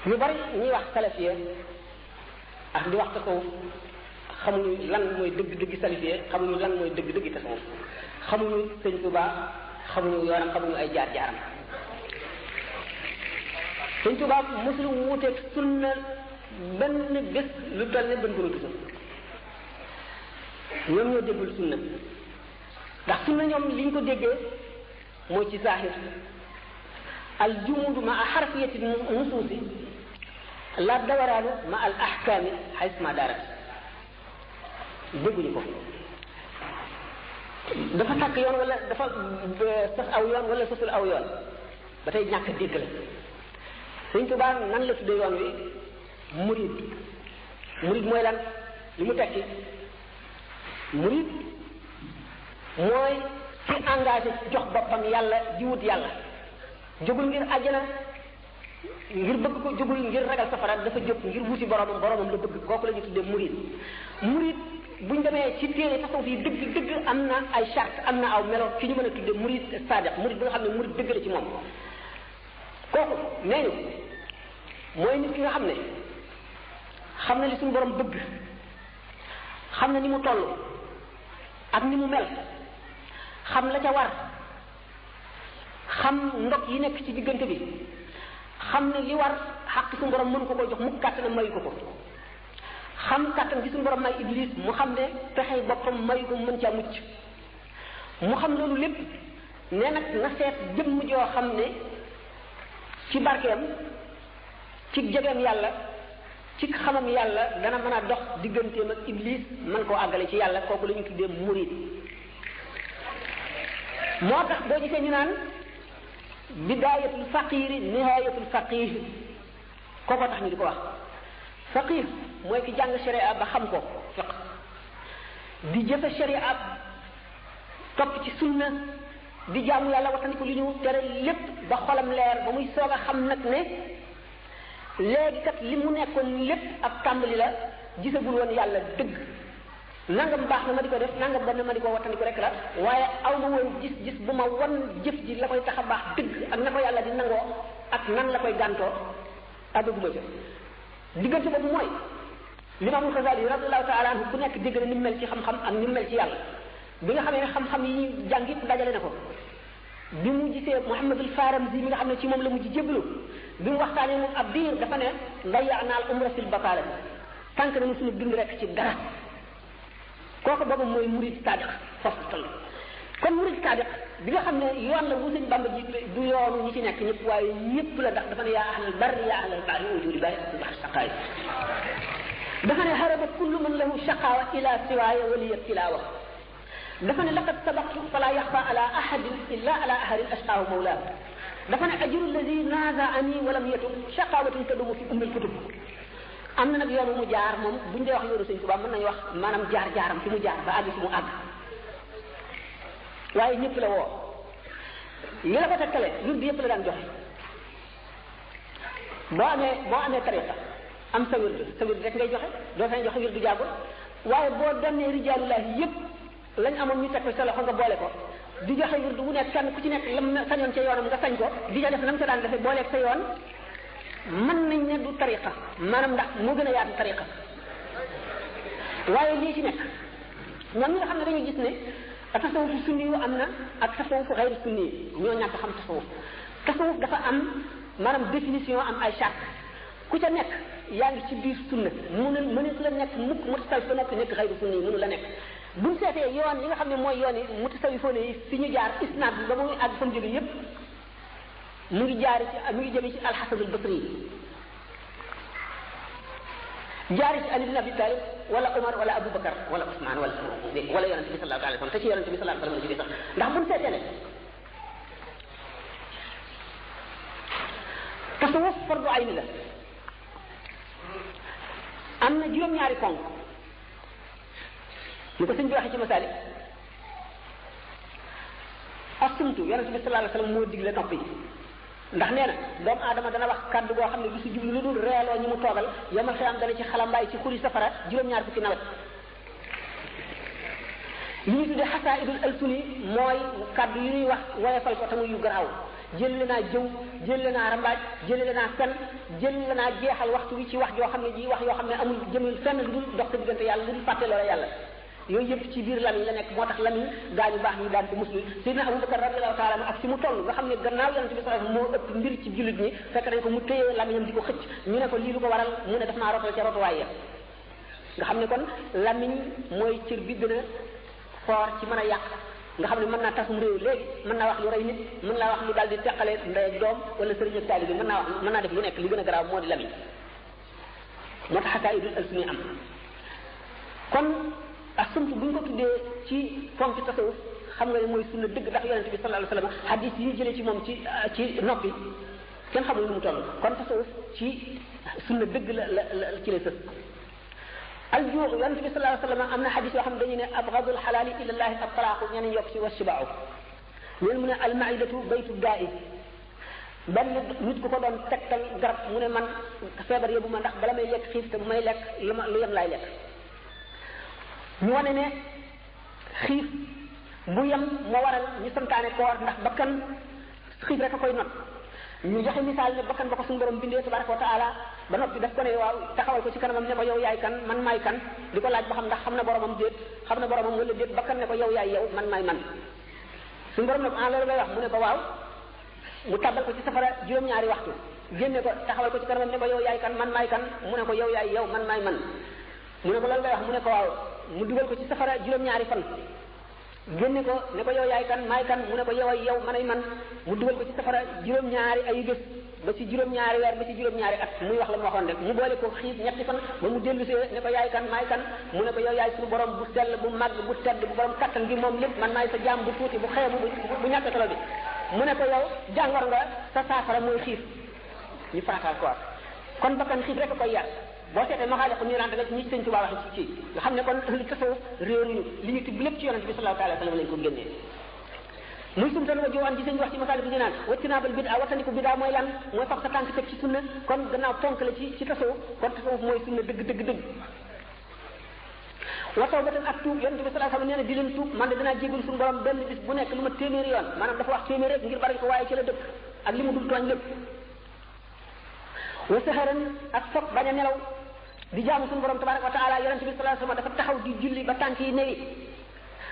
ñu bari ñuy wax salafiya ak di wax tasawuf xamuñu lan mooy dëgg-dëgg salafiya xamuñu lan mooy dëgg-dëgg tasawuf xamuñu sëñ Tuubaa xamuñu yoonam xamuñu ay jaar-jaaram. sëñ Tuubaa mosul wuuteeg sunna benn bés lu toll ne bën ko tudd ñoom ñoo déggul sunna ndax sunna ñoom li ñu ko déggee mooy ci zahir al jumudu ma a xarfiyati nusuusi la dawaraanu ma al ahkaami xays ma darat dégguñu ko dafa sàkk yoon wala dafa sos aw yoon wala sosul aw yoon ba tey ñàkk dégg la. sëñ Tuubaa nan la tuddee yoon wi murid murid mooy lan li mu tekki murid mooy ci engagé jox boppam yàlla di wut yàlla jógul ngir àjjana ngir bëgg ko jógul ngir ragal safara dafa jóg ngir wuti boromam la bëgg kooku la ñu tuddee murid murid buñ demee ci téere tasawuf yi dëgg am na ay charte am na aw melo ci ñu mën a tuddee murid sadiq murid bi nga xam ne murid dëgg la ci moom kooku nee ñu mooy nit ki nga xam ne xam na li suñu borom bëgg xam na ni mu toll ak ni mu mel xam la ca war xam ndog yi nekk ci diggante bi xam ne li war xaq suñu borom mënu ko koy jox mu kàttan mayu ko xam kàttan gi suñu borom may iblis mu xam ne pexey boppam mayu ko mën caa mucc mu xam loolu lépp ne nag na seet jëmm joo xam ne ci barkeem ci jegeem yàlla ci xamam yàlla dana mën a dox digganteem ak iblis mën koo àggale ci yàlla kooku la ñu tuddee murid moo tax boo gisee ñu naan bidaayatul faqiri nihayatul faqih kooko tax ñu di ko wax faqih mooy ki jàng sharia ba xam ko fiq di jëfe sharia topp ci sunna di jaamu yàlla wattandiku li ñu tere lépp ba xolam leer ba muy soog a xam nag ne léegi kat li mu nekkoon lépp ab tàmbali la gisagul woon yàlla dëgg nangam baax na ma di ko def nangam bon na ma di ko wattandiku rek la waaye aw ma woon gis bu ma wan jëf ji la koy tax a baax dëgg ak na ko yàlla di nangoo ak nan la koy gàntoo àggaguma ca diggante boobu mooy limaamul Xasaali radiyallahu taala anhu ku nekk dégg na ni mu mel ci xam-xam ak ni mu mel ci yàlla bi nga xamee ne xam-xam yi ñuy jàng yëpp dajale na ko bi mu gisee Muhammadul Faramzi mi nga xam ne ci moom la mujj jébbalu bi mu waxtaanee moom ab diir dafa ne dayyaanaal umra fil bakaala tànk nañu suñu dund rek ci dara kooku boobu mooy murid sadiq foofu toll kon murid sadiq bi nga xam ne yoon la bu sëñ Bamba ji du yoonu ñi ci nekk ñëpp waaye ñëpp la ndax dafa ne yaa ahlal barri yaa ahlal bahri ujuri bari ak bahr saqaay dafa ne haraba kullu man lahu shaqaawa ila siwaaya waliya tilaawa dafa ne laqad sabaqtu fala yaxfa ala ahadin illa ala ahadin ashqaahu mawlaa dafa ne ajru alladi naazaani walam yatub shaqaawatun tadumu fi ummil kutub am na nag yoon mu jaar moom buñ dee wax yoonu sëñ Tuubaa mën nañu wax maanaam jaar-jaaram fi mu jaar ba àgg fi mu àgg waaye ñëpp la woo li la ko tekkale ñun bi yëpp la daan joxe boo amee tariqa am sa wird rek ngay joxe doo fay joxe wird jàggul waaye boo demee rijaalullahi yëpp lañ amoon ñu teg ko sa loxo nga boole ko di joxe wird bu nekk kenn ku ci nekk lam sañoon ca yoonam nga sañ ko di ca def nam ca daan defee booleeg sa yoon mën nañ ne du tariqa maanaam ndax moo gën a yaatu tariqa waaye lii ci nekk ñoom ñi nga xam ne dañuy gis ne tasawufu sunni yu am na ak tasawufu xayru sunni ñoo ñàkk xam tasawuf dafa am maanaam définition am ay charte ku ca nekk yaa ngi ci biir sunna mënees la nekk mukk mutasawif ba noppi nekk xayru sunni mënu la nekk buñ seetee yoon yi nga xam ne mooy yoon yi mutasawifoon yi fi ñu jaar isnaad bi ba muy àgg fa mu jóge yépp mu ngi jëme ci alxasanul basri jaari ci Ali ibn Abi Talib wala Omar wala Aboubacar wala Ousmane wala yonente bi sallallahu alayhi wa sallam te ci yonente bi sallallahu alayhi wa sallam la jógee sax ndax buñ seetee ne tasawuf fardu ayni la am na juróom-ñaari ponk ñu ko sëñ bi waxee ci masaali asumtu yonente bi sallallahu alayhi wa sallam moo digle nopp yi ndax nee na doomu aadama dana wax kàddu goo xam ne du si jublu lu dul reeloo ñi mu toogal yamal xiyam dana ci xalambaay ci xuri safara juróom-ñaar fukki nawet li ñuy tuddee xasaidul alsuni mooy kàddu yu ñuy wax woyefal ko te muy yu garaaw jëlale naa jëw jëlale naa rambaaj jëlale naa fen jëlale naa jeexal waxtu wi ci wax joo xam ne ji wax yoo xam ne amul jëmul fenn lu dul dox sa diggante yàlla lu dul fàtte loola yàlla yooyu yëpp ci biir lamiñ la nekk moo tax lamiñ gaañu baax ñi daan ko muslu Seydina Abubakar radiyallahu taala ak fi mu toll nga xam ne gannaaw yonente bi sallallahu alayhi wasallam moo ëpp mbir ci jullit ñi fekk nañ ko mu téye lamiñam di ko xëcc ñu ne ko lii lu ko waral mu ne daf maa rotal ca rotuwaay ya nga xam ne kon lamiñ mooy cër bi gën a foor ci mën a yàq nga xam ne mën naa tasum réew léegi mën naa wax lu rey nit mën naa wax lu daal di teqale ndey ak doom wala sëriñ ak taalibe mën naa def lu nekk li gën a garaaw moo di lamiñ moo tax xataa idul alsuni am kon ak sumtu bu ñu ko tuddee ci fonk ci tasawuf xam nga ne mooy sunna dëgg ndax yonente bi sallallahu alayhi wasallam hadis yi jëlee ci moom ci noppi kenn xamul nu mu toll kon tasawuf ci sunna dëgg la ci lay sës aljuux yonente bi sallallahu alayhi wasallam am na hadis yoo xam ne dañu ne abghadul xalaali ila llahi at-talaaqu ñeneen yokk ci wasibaaw leen mu ne almaidatu baytu daa'i benn nit ku ko doon tegtal garab mu ne man feebar yóbbu ma ndax bala may lekk xiif te bu may lekk lu yem laay lekk ñu wane ne xiif bu yem moo waral ñu santaane koor ndax bakkan xiif rek a koy not ñu joxe misaal ne bakkan ba ko suñu borom bindee tabaraka wa taala ba noppi daf ko ne waaw taxawal ko ci kanamam ne ko yow yaay kan man maay kan di ko laaj ba xam ndax xam na boromam déet xam na boromam wala déet bakkan ne ko yow yaay yow man maay man suñu borom ne ko loolu ngay wax mu ne ko waaw mu tàbbal ko ci safara juróom-ñaari waxtu génne ko taxawal ko ci kanamam ne ko yow yaay kan man maay kan mu ne ko yow yaay yow man maay man mu ne ko loolu ngay wax mu ne ko waaw mu dugal ko ci safara juróom-ñaari fan génne ko ne ko yow yaay kan maay kan mu ne ko yow ay yow man ay man mu dugal ko ci safara juróom-ñaari ay bés ba ci juróom-ñaari weer ba ci juróom-ñaari at muy wax la mu waxoon rek mu boole ko xiif ñetti fan ba mu dellu see ne ko yaay kan maay kan mu ne ko yow yaay suñu borom bu sell bu màgg bu tedd bu borom kattan gi moom lépp man maay sa jaam bu tuuti bu xeebu bu ñàkk solo bi mu ne ko yow jàngor nga sa saafara mooy xiif ñu farataal ko kon bakkan xiif rek a koy yar boo seetee maxaale ko ñu rente rek ñi sëñ Tuubaa waxe ci nga xam ne kon li tasawuf réeruñu li ñu tibb lépp ci yonente bi sallallahu alayhi wa sallam lañ ko génnee muy sumtan wa jiwaan ci sëñ wax ci masaali bi ñu naan wactinaabal bida wattandiku bida mooy lan mooy fab sa tànk teg ci sunna kon gannaaw ponk la ci tasawuf kon tasawuf mooy sunna dëgg wataw ba tan ak tuub yonente bi sallallahu alayhi wa sallam nee na di leen tuub man de dinaa jégal suñu borom benn bis bu nekk lu ma téeméeri yoon maanaam dafa wax téeméer rek ngir bari ko waaye ci la dëkk ak li mu dul tooñ lépp wa saharan ak foog bañ a nelaw di jaamu suñu borom tabaraka wa taala yonente bi sallallahu alayhi wa sallam dafa taxaw di julli ba tànk yi newi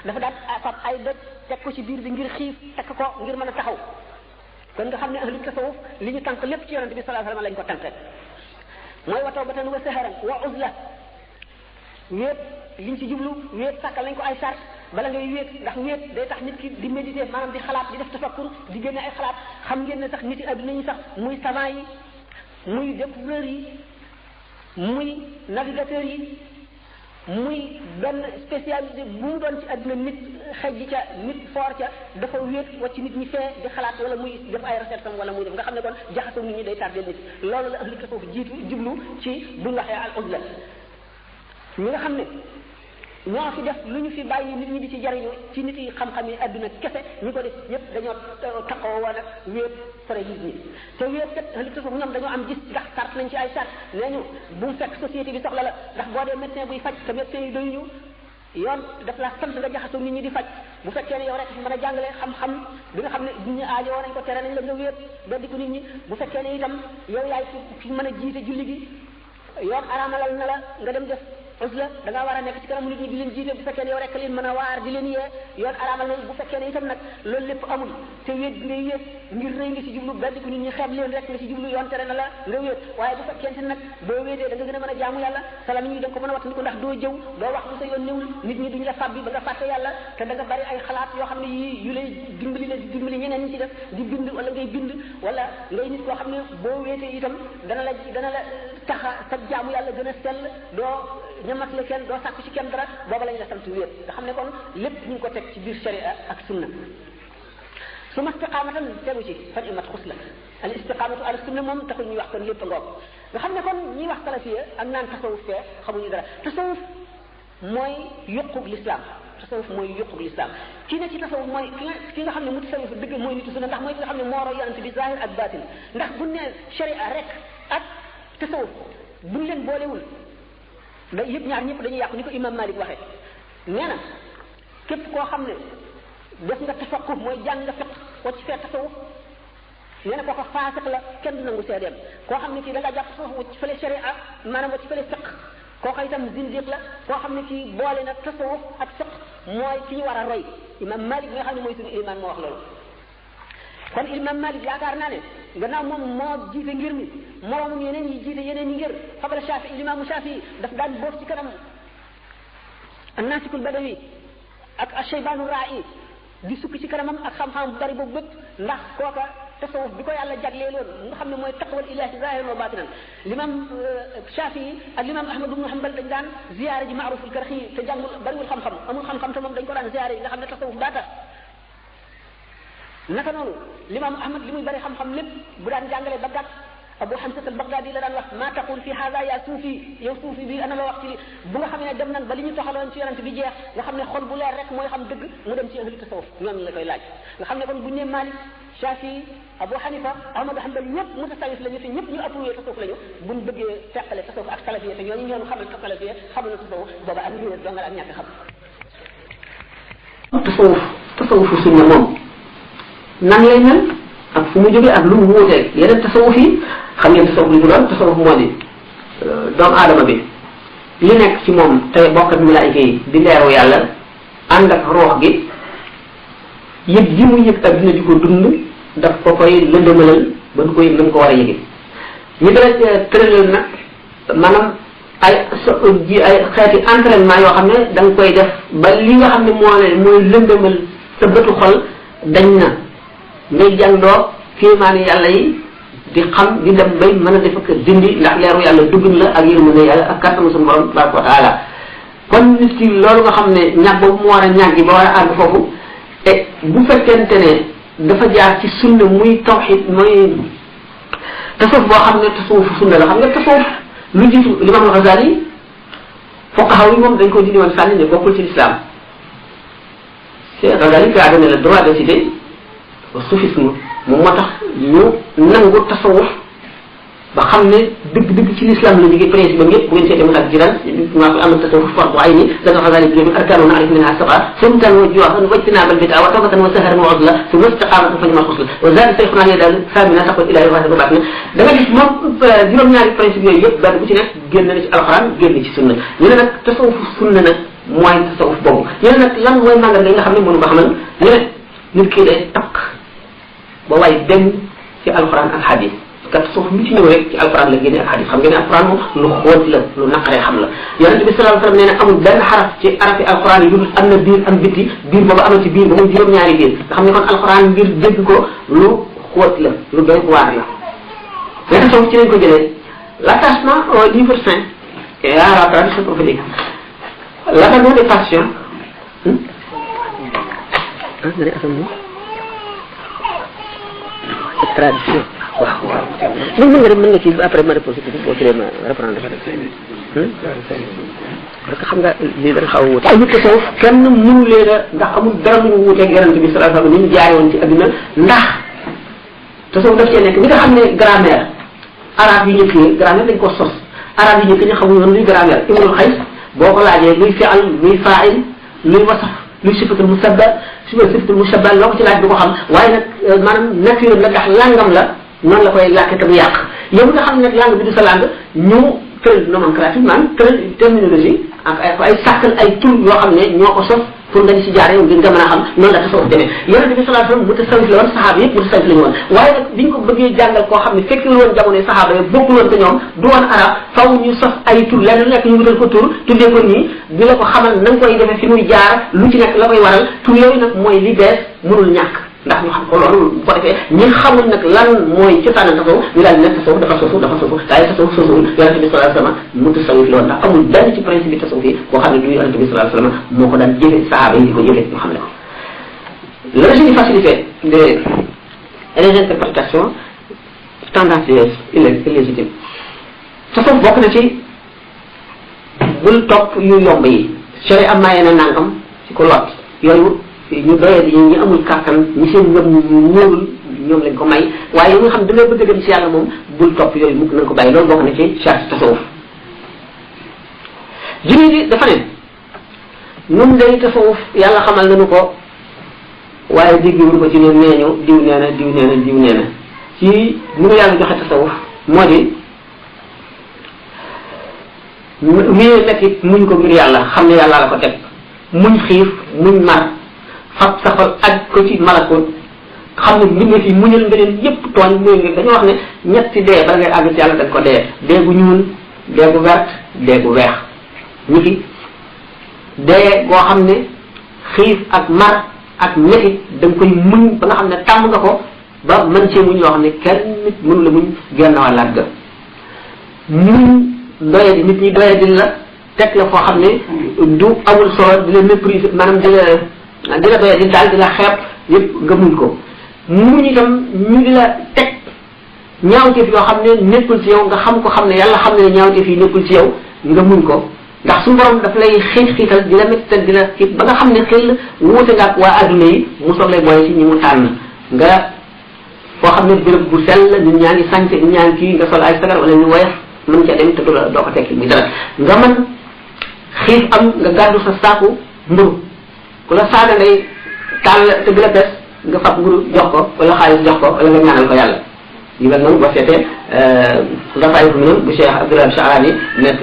dafa daal fab ay doj teg ko ci biir bi ngir xiif tekk ko ngir mën a taxaw kon nga xam ne ahlu tasawuf li ñu tànk lépp ci yonente bi sallallahu alayhi wa sallam lañ ko tànk mooy wa tawbatan wa saharan wa uzla wéet liñ ci jublu wéet sàkkal nañ ko ay sart bala ngay wéet ndax wéet day tax nit ki di méditer maanaam di xalaat di def tafakkur di génne ay xalaat xam ngeen ne sax nit yi adduna yi sax muy savant yi muy découvreur yi muy navigateur yi muy benn spécialité bu mu doon ci adduna nit xej ca nit foor ca dafa wéet wacc nit ñi fee di xalaat wala muy def ay recherche am wala muy def nga xam ne kon jaxasoo nit ñi day tardé nit loolu la ahlu tasawuf jiitu jublu ci buñ waxee al uzla ñi nga xam ne ñoo fi def lu ñu fi bàyyi nit ñi di ci jariñu ci nit yi xam-xam yi adduna kese ñu ko def ñëpp dañoo taxaw woon ak wéet sore nit ñi te wéet kat li tasawuf ñoom dañoo am gis ndax sart nañ ci ay sart nee ñu bu mu fekk société bi soxla la ndax boo dee médecin buy faj te médecin yi doyuñu yoon daf la sant nga jaxasoo nit ñi di faj bu fekkee ne yow rek fi mën a jàngale xam-xam bi nga xam ne nit ñi aajowoo nañ ko tere nañ la nga wéet beddi ko nit ñi bu fekkee ne itam yow yaay fi mën a jiite julli gi yoon araamalal na la nga dem def uzla da ngaa war a nekk ci kanam nit ñi di leen jiite bu fekkee ne yow rek leen mën a waar di leen yee yoon araamal na bu fekkee ne itam nag loolu lépp amul te wéet bi ngay wéet ngir rëy nga ci jublu benn ko nit ñi xeeb leen rek nga ci jublu yoon tere na la nga wéet waaye bu fekkente nag boo wéetee da nga gën a mën a jaamu yàlla salam ñi da nga ko mën a wattandiku ndax doo jëw doo wax lu sa yoon néwul nit ñi duñu la fàbbi ba nga fàtte yàlla te da nga bari ay xalaat yoo xam ne yii yu lay dimbali la di dimbali ñeneen ñi ci def di bind wala ngay bind wala ngay nit koo xam ne boo wéetee itam dana la taxa sa jaamu yàlla gën a sell doo ñamatale kenn doo sàkku ci kenn dara booba lañ la sant wéet nga xam ne kon lépp ñu ngi ko teg ci biir sharia ak sunna su ma istiqaamatan tegu ci fan imat xus la al istiqaamatu ala sunna moom taxul ñuy wax kon lépp ngoog nga xam ne kon ñiy wax salafiya ak naan tasawuf fee xamuñu dara tasawuf mooy yuqub l'islam tasawuf mooy yuqub l'islam kii ne ci tasawuf mooy ki nga xam ne mu tasawuf dëgg mooy nitu sunna ndax mooy ki nga xam ne moo roy yonent bi zahir ak batin ndax buñ ne sharia rek ak tasawuf buñ leen boolewul da yëpp ñaar ñëpp dañuy yàqu ni ko imam Malik waxee nee na képp koo xam ne def nga tafaqquh mooy jàng nga fiq ko ci fee tasawuf nee na kooku faasiq la kenn du nangu seedeem koo xam ne kii da nga jàpp tasawuf wacc fële sharia maanaam wacc fële fiq kooku itam zindiq la koo xam ne kii boole na tasawuf ak fiq mooy ki ñu war a roy imam Malik nga xam ne mooy suñu ilimaan moo wax loolu kon imam Malik yaakaar naa ne gannaaw moom moo jiite ngir mi moroomam yeneen yi jiite yeneen yi ngir xabala Shafi imaamu Shafi daf daan boot ci kanam annasikul badawi ak ashaybaanu ra'i di sukk ci kanamam ak xam-xam bu bari boobu bépp ndax kooka tasawuf bi ko yàlla jagleeloon nga xam ne mooy taqwal ilahi zahiran wa batinan l'imam Shafi ak l'imam Ahmad ibn Hanbal dañ daan ziyaare ji Ma'ruf al-Karxi te jàngul bariwul xam-xam amul xam-xam te moom dañ ko daan ziyaare yi nga xam ne tasawuf daa tax naka noonu l'imam Ahmad li muy bari xam-xam lépp bu daan jàngale ba gàtt Abu Hamza al-Baghdadi la daan wax ma taqul fi hada ya suufi yow suufi bi ana la wax ci bu nga xam ne dem nan ba li ñu toxaloon ci yonent bi jeex nga xam ne xol bu leer rek mooy xam dëgg mu dem ci ahli tasawuf ñoom la koy laaj nga xam ne kon bu ñu nee Malik Shafi Abu Hanifa Ahmad Hanbal ñëpp mutasawif lañu te ñëpp ñu approuvé tasawuf lañu buñ bëggee teqale tasawuf ak salafiyya te ñooñu ñoom xamal salafiyya xamal tasawuf booba ak ñu dongal ak ñàkk xam tasawufu sunna moom nan lay mel ak fu mu jógee ak lu mu wuutee yeneen tasawuf yi xam ngeen tasawuf li ñu doon tasawuf moo di doomu aadama bi li nekk ci moom te bokk ak malaayika yi di leeru yàlla ànd ak roox gi yëg ji mu yëg ak dina di ko dund daf ko koy lëndëmalal ba du ko yëg na mu ko war a yëge ñu dara tëralal nag maanaam ay xeeti entraînement yoo xam ne da nga koy def ba li nga xam ne mooy lëndëmal sa bëtu xol dañ na ngay jàngdoo kéemaani yàlla yi di xam di dem bay mën a def ak dindi ndax leeru yàlla dugg la ak yërmande yàlla ak kàttanu suñu borom tabaraka wa taala kon nit ki loolu nga xam ne ñàkk boobu mu war a ñàggi ba war a àgg foofu et bu fekkente ne dafa jaar ci sunna muy tawxid mooy tasawuf boo xam ne tasawufu sunna la xam nga tasawuf lu jiitu l'imam al-Ghazali fuqaha yi moom dañ ko dindi woon sànni ne bokkul ci l'islam c'est Ghazali qui a donné le droit de citer au soufisme moom moo tax ñu nangu tasawuf ba xam ne dëgg-dëgg ci l'islam la jógee principe ba yëpp bu ngeen seetee mosal jiran maa am tasawuf fardu ayni dana Ghazali jóge arkaanu na arif minha saqa sumtan wa juwaxan wajtinaaban bid'a wa tawbatan wa sahran wa uzla summa istiqaamatan fa ni'mal xusla wa zaadi sayxunaa hiya daal saamina taqwa ilaahi wa ba baat na da nga gis moom juróom-ñaari principe yooyu yëpp benn bu ci nekk génn na ci alxuraan génn ci sunna ñu ne nag tasawuf sunna nag mooy tasawuf boobu ñu ne nag lan mooy màngal nga xam ne mënu ko xamal ñu ne nit kii day takk ba waaye dem ci alxuraan ak xadis parce que tasawuf lu ci ñëw rek ci alxuraan la génne ak xadis xam ngeen ne alxuraan moom lu xóot la lu naqaree xam la yonente bi sallallahu alayhi wasallam nee na amul benn xaraf ci arafi alxuraan yi lu am na biir am bitti biir boobu am na ci biir ba muy juróom-ñaari biir nga xam ne kon alxuraan ngir dégg ko lu xóot la lu doy waar la mais tasawuf ci lañ ko jëlee l'attachement au livre saint et à la tradition prophétique l'abandon des passions tradition waaw waaw léegi mën nga ci après ma réponse bi boo ci leen reprendre parce que xam nga lii dana xaw a wuute ay nit tasawuf kenn mënu leen a ndax amul dara lu ñu wuuteeg yonent bi sallallahu alayhi wasallam ni ñu jaayoon ci adduna ndax tasawuf daf cee nekk ñi nga xam ne grammaire arabe yi njëkk yi grammaire dañ ko sos arabe yi njëkk ñi xamuñu woon luy grammaire Ibnul Xays boo ko laajee luy fi'al luy fa'il luy wasaf luy sifatul musabba sifatul mushabba loo ko ci laaj du ko xam waaye nag maanaam nature la ndax langam la noonu la koy làkke te du yàq yow nga xam ne nag langue bi du sa langue ñu tëral nomenclature maanaam tëral terminologie ak ay sàkkal ay tur yoo xam ne ñoo ko sos pour nga di si jaaree ngir nga mën a xam noonu la tasawuf demee yonente bi sallallahu alayhi wasallam mutasawwif la woon saxaaba yëpp mutasawwif la ñu woon waaye nag biñ ko bëggee jàngal koo xam ne fekkul woon jamonoy saxaaba yi bokkul woon te ñoom du woon arab faw ñu sos ay tur lenn lu nekk ñu wutal ko tur tuddee ko nii di la ko xamal na nga koy defee fi muy jaar lu ci nekk la koy waral tur yooyu nag mooy li bees mënul ñàkk ndax ñu xam ko loolu bu ko defee ñi xamul nag lan mooy ci tànn tasawuf ñu daal di nekk tasawuf dafa sosu waaye tasawuf sosuwul yonente bi sallallahu alayhi wasallam mutasawwif la woon ndax amul benn ci principe bi tasawuf yi boo xam ne du yonente bi sallallahu alayhi wasallam moo ko daan jëfe sahaaba yi di ko jëfe ñu xam ne ko le régime di facilité les interprétations tendancieuses illégitimes tasawuf bokk na ci bul topp yu yomb yi sori am maye na nangam ci ko lot yooyu ñu doyee yi ñu amul kàttan ñi seen ngëm ñu ñëwul ñoom lañ ko may waaye yi nga xam da ngay bëgg a dem ci yàlla moom bul topp yooyu mukk na ko bàyyi loolu bokk na ci charge tasawuf jullit yi dafa ne nun day tasawuf yàlla xamal nañu ko waaye dégg ñu ko ci ne neeñu diw nee na diw nee na diw nee na ci ni mu yàlla joxe tasawuf moo di wéyee nekk muñ ko ngir yàlla xam ne yàlla la ko teg muñ xiif muñ mar fab sa xol aj ko ci malakut xam ne mbindeef yi muñal nga leen yépp tooñ muy nga dañoo wax ne ñetti dee bala ngay àgg ci yàlla dañ ko dee gu ñuul dee gu vert dee gu weex ñi ki dee goo xam ne xiif ak mar ak métit da nga koy muñ ba nga xam ne tàmm nga ko ba mën cee muñ loo xam ne kenn nit mënu la muñ genn wàllaat ga muñ doye nit ñi doye di la teg la foo xam ne du amul solo di la mépriser maanaam di la doye di daal di la xeeb yëpp nga muñ ko muñ itam ñu di la teg ñaawteef yoo xam ne nekkul ci yow nga xam ko xam ne yàlla xam ne ñaawteef yi nekkul ci yow nga muñ ko ndax su borom daf lay xiital di la méttal di la xiit ba nga xam ne xel wuute nga ak waa adduna yi mu soog lay boole ci ñi mu tànn nga foo xam ne béréb bu sell nit ñaa ngi sañte nit ñaa ngi kii nga sol ay sagar wala ñu woyof mën ca dem te du la doo ko tekki muy dara nga mën xiif am nga gàddu sa saaku mburu ku la saaga ngay taal te di la pes nga fab mburu jox ko wala xaalis jox ko wala nga ñaanal ko yàlla yu mel noonu boo seetee dafay fu mu noonu bu Cheikh Abdoulaye Charani nekk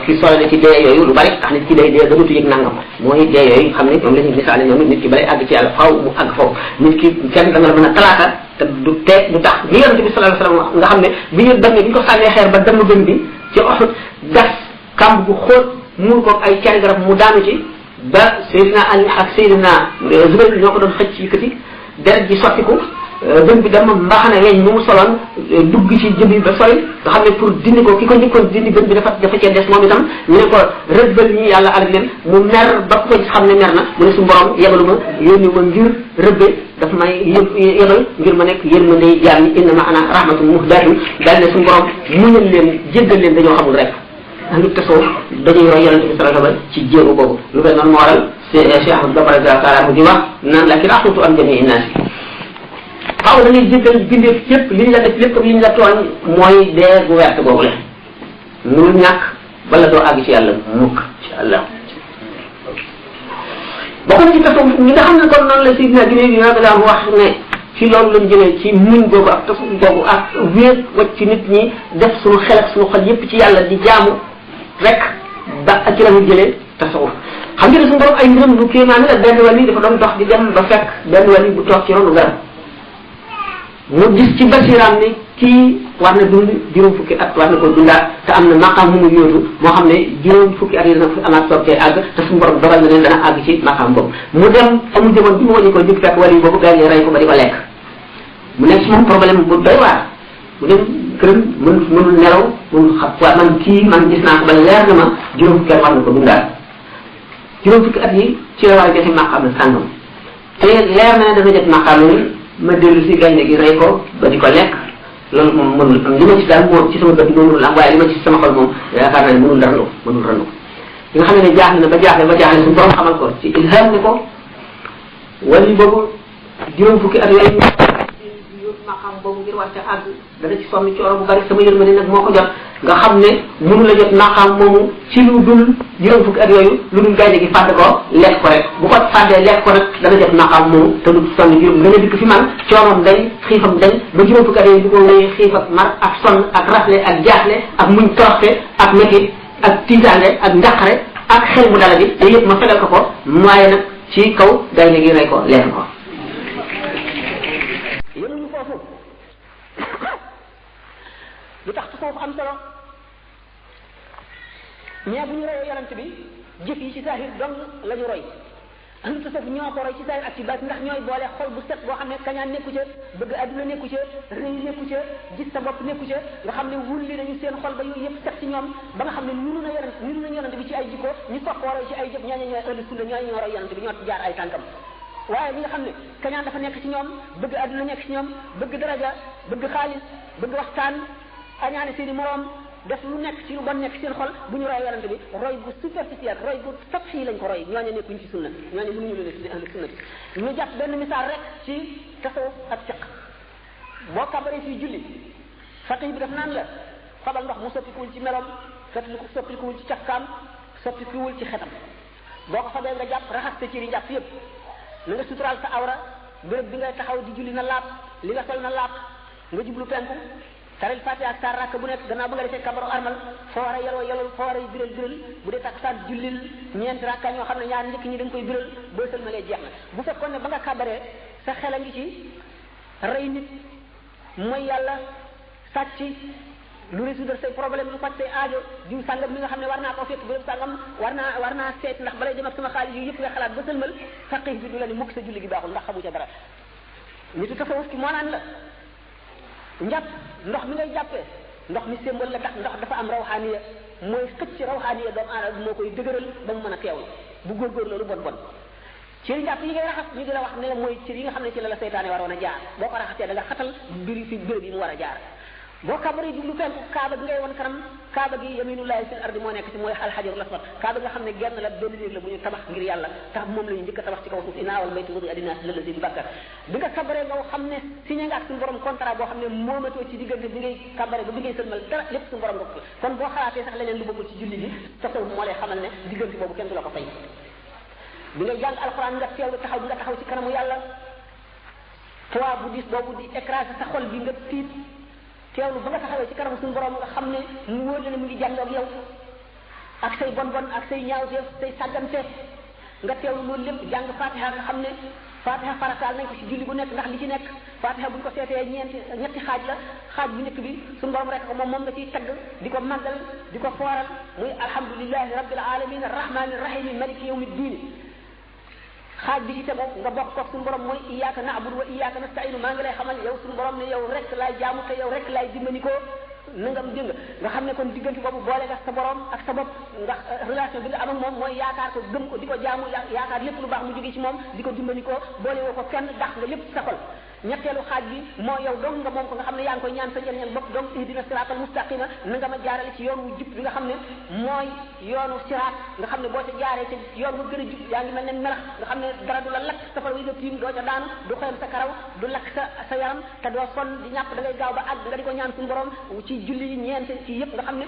ki solo na ci dee yooyu lu bari tax nit ki day dee dootu yëg nangam mooy dee yooyu xam ne ñoom la ñuy misaale ñoom nit ki bari àgg ci yàlla faaw mu àgg foofu nit ki kenn da nga la mën a talaata te du teeg du tax li yonente bi sallallahu alayhi wasallam nga xam ne bi ñu demee bi ñu ko sànnee xeer ba dem gën bi ci Uhud gas kàmb gu xóot muur ko ay cari garab mu daanu ci ba Seydina Ali ak Seydina Zubayr ñoo ko doon xëcc yëkkati deret ji sottiku dën bi dama mbaxane weñ mu soloon dugg ci jëbi ba sori nga xam ne pour dindi ko ki ko njëkkoon dindi bën bi dafa cee des moom itam ñu ne ko rëbbal ñi yàlla alag leen mu mer ba ku ko xam ne mer na mu ne su borom yebalu ma yónni ma ngir rëbbe daf may yebal ngir ma nekk yërmande jaam ñi inna ma ana rahmatun muhdatun daal ne su borom muñal leen jéggal leen dañoo xamul rek ahlu tasawuf dañuy roy yonente bi sallallahu alayhi wasallam ci jéego boobu lu koy noonu moo waral Cheikh Ahmad Bamba taala di wax naan lakin rahmatu am jamii naasi xaw da ngay jéggal bindeef yépp li ñu la def lépp li ñu la tooñ mooy dee gu wert boobu la mënul ñàkk bala doo àgg ci yàlla mukk insha allah bokk ci tasawuf ñi nga xam ne kon noonu la Seydina Junayd bi daan wax ne ci loolu lañ jëlee ci muñ googu ak tasawuf googu ak wéet wacc ci nit ñi def suñu xel ak suñu xol yépp ci yàlla di jaamu rek ba ak ci la ñu jëlee tasawuf xam nga ne suñu borom ay mbiram lu kéemaane la benn wàll yi dafa doon dox di dem ba fekk benn wàll yi bu toog ci ronu garab mu gis ci basiraam ne kii war na dund juróom fukki at war na ko dundaat te am na maqaam mu yóotu moo xam ne juróom fukki at yi dana fi amaat soog cee àgg te suñu borom dogal na leen dana àgg ci maqaam boobu mu dem amu jëmoon bi mu wàññi ko jëkk fekk wàll yi boobu gars yi rey ko ba di ko lekk mu nekk ci moom problème bu doy waar mu dem këram mënul nelaw mënul xam waa man kii man gis naa ko ba leer na ma juróom fukki at war na ko dundaat juróom fukki at yi ci la war a joxe maqaam na sàngam te leer na ne dana jot maqaam yi ma dellu si gaynde gi rey ko ba di ko lekk loolu moom mënul am li ma ci daal moom ci sama bët moo mënul am waaye li ma ci sama xol moom yaakaar naa ne mënul randu li nga xam ne jaaxle na ba jaaxle suñu borom xamal ko ci ilham ne ko wali boobu juróom fukki at yooyu yóbbu maqaam boobu ngir war ca àgg dana ci sonn coono bu bari sama yërmande nag moo ko jot nga xam ne mënu la jot maqaam moomu ci lu dul juróom fukki at yooyu lu dul gaynde gi fàdd ko lekk ko rek bu ko fàddee lekk ko nag dana jot maqaam moomu te du sonn juróom dana dikk fi man coonoom dañ xiifam dañ ba juróom fukki at yooyu bu ko wéyee xiif ak mar ak sonn ak rafle ak jaaxle ak muñ toroxte ak métit ak tiitaange ak njaqare ak xel mu dala bi te yëpp ma fegal ko waaye nag ci kaw gaynde gi rey ko lekk ko lu tax tasawuf am solo ñee bu ñu royee yonent bi jëf yi ci saahir dong la ñu roy ahlu tasawuf ñoo ko roy ci saahir ak ci baat ndax ñooy boole xol bu set boo xam ne kañaan nekku ca bëgg adduna nekku ca rëy nekku ca gis sa bopp nekku ca nga xam ne wulli nañu seen xol ba yooyu yëpp set ci ñoom ba nga xam ne nuru na yonent bi ci ay jikko ñu soog koo roy ci ay jëf ñooñu ñooy ahlu sunna ñooñu ñoo roy yonent bi ñoo jaar ay tànkam waaye ñi nga xam ne kañaan dafa nekk ci ñoom bëgg adduna nekk ci ñoom bëgg daraja bëgg xaalis bëgg waxtaan añaane seeni moroom def lu nekk ci lu bon nekk seen xol bu ñu roy yonent bi roy bu superficiel roy bu sab fii lañ ko roy ñooñu nekkuñ ci sunna ñooñu mënuñu leen tudde ahlu sunnati ñu jàpp benn misaal rek ci tasawuf ak fiq boo kabaree fii julli faqih bi daf naan la fabal ndox mu soppikuwul ci meloom soppikuwul ci cafkaam soppikuwul ci xetam boo ko fabee nga jàpp raxas sa cër yi jàpp yëpp na nga suturaal sa awra béréb bi ngay taxaw di julli na laab li nga sol na laab nga jublu penku taril fatiha ak saar rakk bu nekk gannaaw ba nga defee kabaru armal foo war a yeloo foo war a biral bu dee takkusaan jullil ñeenti rakka ñoo xam ne ñaar njëkk ñi dañ koy biral boo sëlmalee jeex na bu fekkoon ne ba nga kabaree sa xel a ngi ci rey nit mooy yàlla sàcc lu résoudre say problème lu faj say aajo diw sàngam mi nga xam ne war naa koo fekk béréb sàngam war naa seet ndax balay dem ak sama xaalis yu yëpp nga xalaat ba sëlmal faqih bi du la ni mukk sa julli gi baaxul ndax xamu ca dara nitu tasawuf ki moo naan la njàpp ndox mi ngay jàppee ndox mi sémbal la tax ndox dafa am rawxaaniya mooy xëcc rawxaaniya doomu aadama moo koy dëgëral ba mu mën a teewlu bu góorgóor loolu bon cëri njàpp yi ngay raxas ñu di la wax ne mooy cër yi nga xam ne ci la seytaane waroon a jaar boo ko raxasee da nga xatal mbiri fi béréb yi mu war a jaar boo kabaree jublu penku kaaba gi ngay won kanam kaaba gi yaminullahi fil ardi moo nekk ci mooy alxajarul aswad kaaba nga xam ne genn la benn néeg la bu ñu tabax ngir yàlla tax moom la ñu njëkk a tabax ci kaw suuf inaa wal baytu wudi adinaas lalazi bi bàkkar bi nga kabaree nga xam ne signé nga ak suñu borom contrat boo xam ne moomatoo ci diggante bi ngay kabaree ba bi ngay sëlmal dara lépp suñu borom nga ko kon boo xalaatee sax leneen lu bokkul ci julli bi tasawuf moo lay xamal ne diggante boobu kenn du la ko fay bi ngay jàng alxuraan nga teewlu taxaw bi nga taxaw ci kanamu yàlla poids bu diis boobu di écraser sa xol bi nga tiit teewlu ba nga taxawee ci kanamu suñu borom nga xam ne mu wóor la ne mu ngi jàndoog yow ak say bon ak say ñaawteef say sàggante nga teewlu loolu lépp jàng fatiha nga xam ne fatiha farataal nañ ko ci julli bu nekk ndax li ci nekk fatiha buñ ko seetee ñetti xaaj la xaaj bu nekk bi suñu borom rek ko moom nga ciy tagg di ko màggal di ko fooral muy alhamdulillahi rabbil alamin arrahmani arrahim maliki yawmi ddin xaaj bi ci tegu nga bokk ko suñu borom mooy iyyaka na'budu wa iyyaka nasta'inu maa ngi lay xamal yow suñu borom ne yow rek laay jaamu te yow rek laay dimbandikoo nangam dégg nga xam ne kon diggante boobu boole nga sa borom ak sa bopp ndax relation bi nga am ak moom mooy yaakaar ko gëm ko di ko jaamu yaakaar lépp lu baax mu jóge ci moom di ko dimbandikoo boole woo ko kenn dax nga lépp sa xol ñetteelu xaaj bi moo yow dong nga moom ko nga xam ne yaa ngi koy ñaan sa njëriñal bopp donc ihdina siratal mustaqima na nga ma jaarale ci yoon wu jub bi nga xam ne mooy yoonu siraat nga xam ne boo ca jaaree ci yoon wu gën a jub yaa ngi mel ne melax nga xam ne dara du la lakk safara wi nga tiim doo ca daanu du xoyam sa karaw du lakk sa yaram te doo sonn di ñàpp da ngay gaaw ba àgg nga di ko ñaan suñu borom ci julli yi ñeent ci yëpp nga xam ne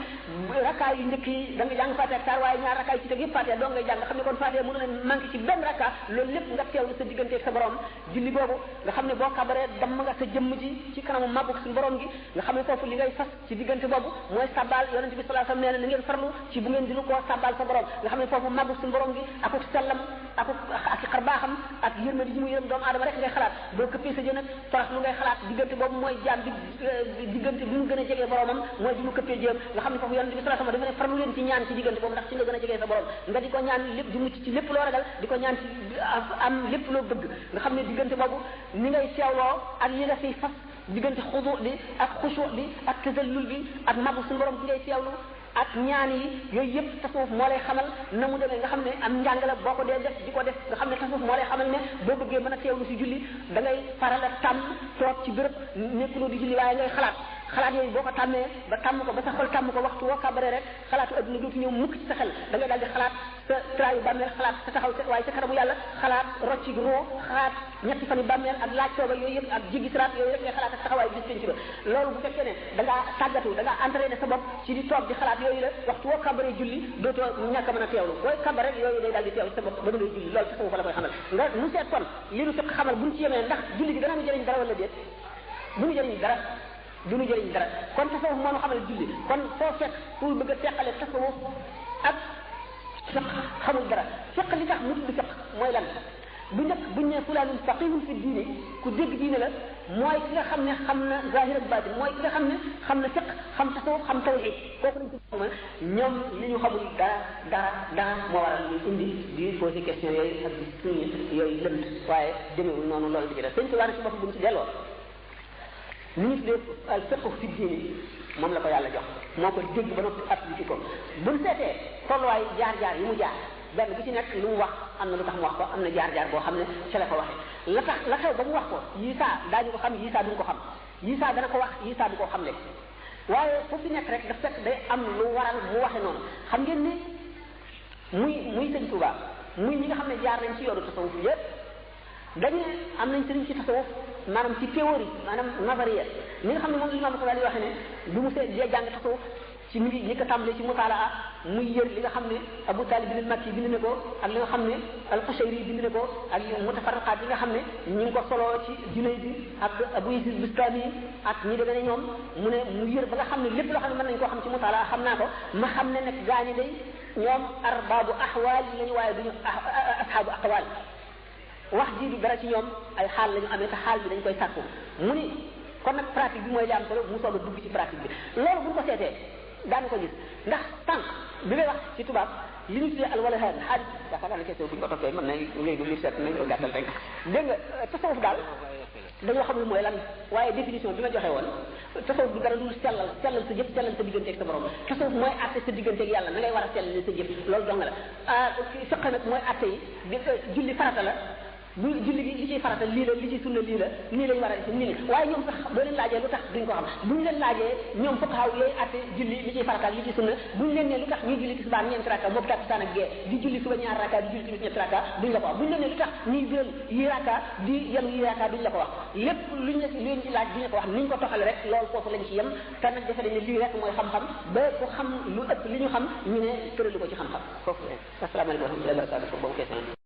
rakkaa yu njëkk yi da nga jàng fatiha ak saar waaye ñaar rakkaa yi ci teg yëpp fatiha doo ngay jàng nga xam ne kon fatiha mënu ne manqué ci benn rakkaa loolu lépp nga teewlu sa diggante ak sa borom julli boobu nga xam ne boo kabaree damm nga sa jëmm ji ci kanamu màggug suñu borom gi nga xam ne foofu li ngay fas ci diggante boobu mooy sabbal yonente bi sallallahu alayhi wasallam nee na ngeen farlu ci bu ngeen dinu koo sabbal sa borom nga xam ne foofu màggug suñu borom gi akuk sellam ak xarbaaxam ak yërmandi ji mu yërëm doomu aadama rek ngay xalaat boo këppee sa jën ak torox lu ngay xalaat diggante boobu mooy jaam bi diggante bi mu gën a jegee boromam mooy bi mu këppee jëm nga xam ne foofu yonente bi sallallahu alayhi wasallam dafa ne farlu leen ci ñaan ci diggante boobu ndax ci nga gën a jegee sa borom nga di ko ñaan lépp di mucc ci lépp loo ragal di ko ñaan ci am lépp loo bëgg nga xam ne diggante boobu ni ngay teewloo ak yi nga fiy fas diggante xudu bi ak xushu bi ak tazallul bi ak màggu suñu borom bi ngay teewlu ak ñaan yi yooyu yëpp tasawuf moo lay xamal na mu demee nga xam ne am njàng la boo ko dee def di ko def nga xam ne tasawuf moo lay xamal ne boo bëggee mën a teewlu si julli da ngay faral a tàmm toog ci béréb nekkuloo di julli waaye ngay xalaat yooyu boo ko tàmmee ba tàmm ko ba sa xol tàmm ko waxtu woo kabaree rek xalaatu adduna dootu ñëw mukk ci sa xel da ngay daal di xalaat sa traayu bàmmeel xalaat sa taxaw waaye sa kanamu yàlla xalaat rocci roo xalaat ñetti fan yi bàmmeel ak laaj tooba yooyu yëpp ak jéggi siraat yooyu yëpp ngay xalaat ak taxawaay bis penc ba loolu bu fekkee ne da ngaa tàggatu da ngaa entraîné sa bopp ci di toog di xalaat yooyu la waxtu woo kabaree julli dootoo ñàkk a mën a teewlu booy kabar rek yooyu day daal di teew ci sa bopp ba ngay julli loolu tasawuf la koy xamal nga nu seet kon li nu fekk xamal buñ ci yemee ndax julli gi dana nu jëriñ dara wala déet bu nu jëriñ dara du nu jëriñ dara kon tasawuf moo nu xamal julli kon foo fekk pour bëgg a teqale tasawuf ak fiq xamul dara fiq li tax mu tudd fiq mooy lan bu njëkk buñ ne fulaanun faqihun fi diine ku dégg diine la mooy ki nga xam ne xam na zahir ak batin mooy ki nga xam ne xam na fiq xam tasawuf xam tawhid kooku lañ tudd ñoom li ñu xamul dara moo waral ñu indi di poser question yooyu ak di suñu yooyu lënd waaye demeewul noonu loolu di ci def sëñ Tuubaa ci bopp bu ñu ci delloo ni ñu tuddee al fiqh fi diine moom la ko yàlla jox moo ko dégg ba noppi appliqué ko buñ seetee tolluwaay jaar-jaar yi mu jaar benn bu ci nekk lu mu wax am na lu tax mu wax ko am na jaar-jaar boo xam ne ca la ko waxee la tax la xew ba mu wax ko yiisaa daañu ko xam yiisaa duñ ko xam yiisaa dana ko wax yiisaa du ko xam le waaye foofu nekk rek daf fekk day am lu waral mu waxe noonu xam ngeen ni muy sëñ Tuubaa muy ñi nga xam ne jaar nañ ci yoonu tasawuf yëpp dañu am nañ sëriñ ci tasawuf maanaam ci théorie maanaam nazariya ni nga xam ne moom Imam Ghazali waxee ne du mu see dee jàng tasawuf ci mi ngi ñi ko tàmbalee ci mutalaa muy yër li nga xam ne Abu Talib al Makki bind na ko ak li nga xam ne al-Qushayri bind na ko ak mutafarriqaat yi nga xam ne ñi ngi ko soloo ci Junayd ak Abu Yazid Bistami ak ñi demee ne ñoom mu ne mu yër ba nga xam ne lépp loo xam ne mën nañu koo xam ci mutalaa xam naa ko ma xam ne nag gaañi day ñoom arbaabu ahwaal yi lañu waaye duñu ashaabu aqwaal wax ji du dara ci ñoom ay xaal lañu amee te xaal bi dañ koy sàkku mu ni kon nag pratique bi mooy li am solo mu soog a dugg ci pratique bi loolu bu ñu ko seetee daanu ko gis ndax tànk bi ngay wax ci tubaab li ñu tuddee alwalahaat xaaj yaakaar naa ne question bu ñu ko toppee mën na léegi li seet nañ ko gàttal rek dégg nga tasawuf daal dañoo xamul mooy lan waaye définition bi ma joxe woon tasawuf du dara lu sellal sa jëf sellal sa diggante ak sa borom tasawuf mooy atte sa diggante ak yàlla na ngay war a sellal sa jëf loolu dong la fiq nag mooy atte yi julli farata la bu julli gi li ciy farata lii la li ciy sunna lii la nii lañ war a def nii la waaye ñoom sax boo leen laajee lu tax duñ ko xam buñ leen laajee ñoom fuqahaa yooyu atte julli li ciy farata li ciy sunna buñ leen ne lu tax ñuy julli tisbaar ñeenti rakka moom takkusaan ak gee di julli suba ñaar rakka di julli tamit ñetti rakka duñ la ko wax buñ leen ne lu tax ñuy jël yi rakka di yenu yi rakka duñ la ko wax lépp luñ la leen ci laaj duñ la ko wax niñ ko toxale rek loolu foofu lañ ci yem te nag defe dañ ne lii rek mooy xam-xam ba ku xam lu ëpp li ñu xam ñu ne tëralu ko ci xam-xam foofu asalaamaaleykum wa rahmatullahi wa barakatuh boobu question